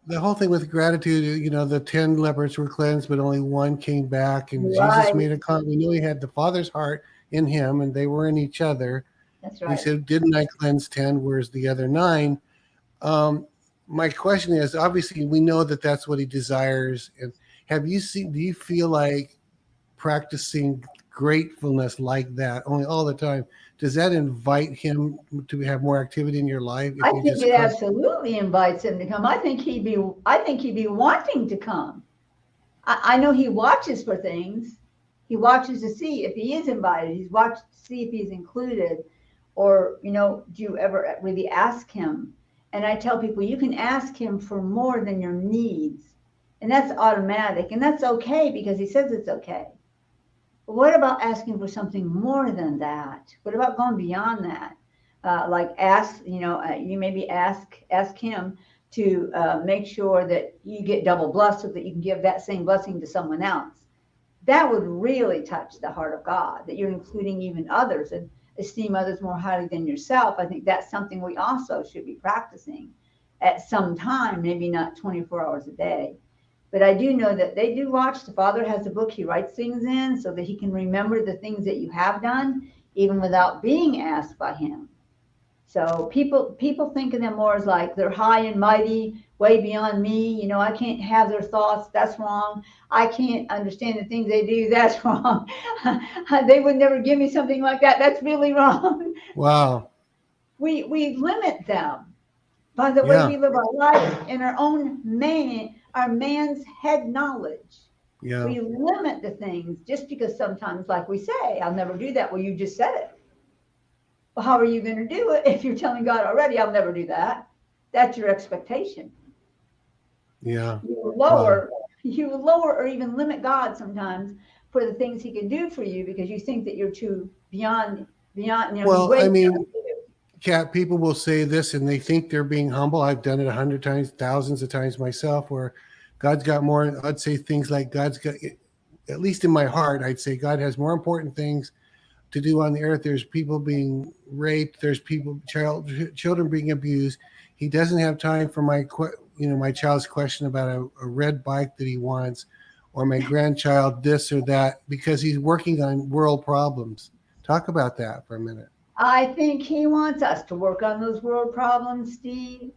the whole thing with gratitude, the 10 lepers were cleansed, but only one came back. And Jesus Right. made a comment. We knew he had the Father's heart in him, and they were in each other. That's He right. said, didn't I cleanse 10? Where's the other 9? My question is, obviously, we know that that's what he desires. And do you feel like practicing gratefulness like that only all the time, does that invite him to have more activity in your life if I you think just it absolutely invites him to come. I think he'd be wanting to come. I know he watches for things. He watches to see if he is invited. He's watched to see if he's included, or do you ever really ask him? And I tell people you can ask him for more than your needs, and that's automatic, and that's okay because he says it's okay. But what about asking for something more than that? What about going beyond that? Like ask, you maybe ask him to make sure that you get double blessed so that you can give that same blessing to someone else. That would really touch the heart of God, that you're including even others and esteem others more highly than yourself. I think that's something we also should be practicing at some time, maybe not 24 hours a day. But I do know that they do watch. The Father has a book he writes things in so that he can remember the things that you have done, even without being asked by him. So people think of them more as like they're high and mighty, way beyond me. I can't have their thoughts. That's wrong. I can't understand the things they do. That's wrong. They would never give me something like that. That's really wrong. Wow. We limit them by the way Yeah. we live our life in our man's head knowledge. Yeah. We limit the things just because sometimes, like we say, I'll never do that. Well, you just said it. Well, how are you going to do it if you're telling God already, I'll never do that? That's your expectation. Yeah. You lower or even limit God sometimes for the things he can do for you because you think that you're too beyond. Well, I mean, Kat, people will say this and they think they're being humble. I've done it 100 times, thousands of times myself, where God's got more. I'd say things like God's got, at least in my heart, I'd say God has more important things to do on the earth. There's people being raped. There's children being abused. He doesn't have time for my child's question about a red bike that he wants, or my grandchild this or that, because he's working on world problems. Talk about that for a minute. I think he wants us to work on those world problems, Steve.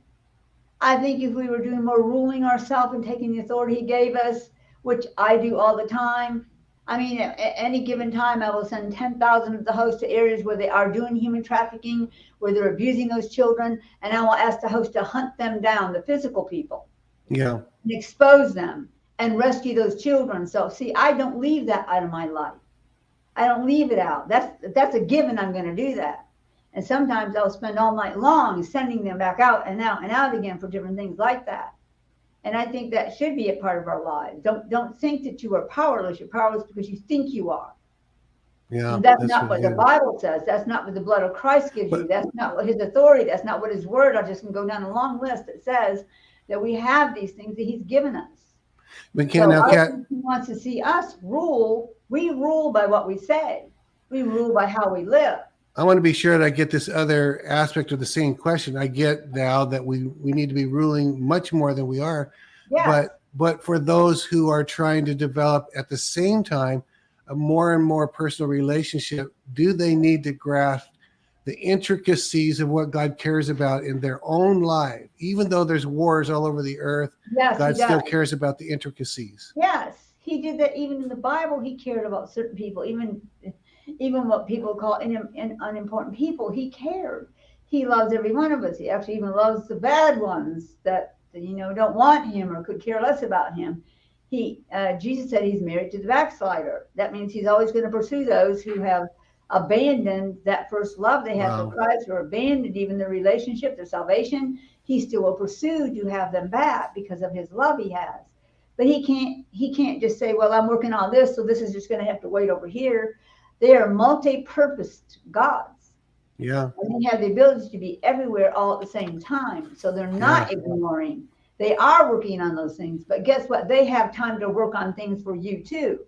I think if we were doing more ruling ourselves and taking the authority he gave us, which I do all the time. I mean, at any given time, I will send 10,000 of the host to areas where they are doing human trafficking, where they're abusing those children, and I will ask the host to hunt them down, the physical people. Yeah. And expose them and rescue those children. So, see, I don't leave that out of my life. I don't leave it out. That's a given. I'm going to do that. And sometimes I'll spend all night long sending them back out and out again for different things like that. And I think that should be a part of our lives. Don't think that you are powerless. You're powerless because you think you are. Yeah. And that's not what the Bible says. That's not what the blood of Christ gives you. That's not what his authority. That's not what his word. I'm just going to go down a long list that says that we have these things that he's given us. But he wants to see us rule. We rule by what we say. We rule by how we live. I want to be sure that I get this other aspect of the same question. I get now that we need to be ruling much more than we are. Yes. But for those who are trying to develop at the same time a more and more personal relationship, do they need to grasp the intricacies of what God cares about in their own life? Even though there's wars all over the earth, yes, God still cares about the intricacies. Yes, he did that. Even in the Bible, he cared about certain people, even what people call unimportant people. He cared. He loves every one of us. He actually even loves the bad ones that don't want him or could care less about him. Jesus said he's married to the backslider. That means he's always going to pursue those who have abandoned that first love they had for Christ, or abandoned even their relationship, their salvation. He still will pursue to have them back because of his love he has. But he can't just say, well, I'm working on this, so this is just going to have to wait over here. They are multi-purposed gods. Yeah. And they have the ability to be everywhere all at the same time. So they're not ignoring. They are working on those things. But guess what? They have time to work on things for you too.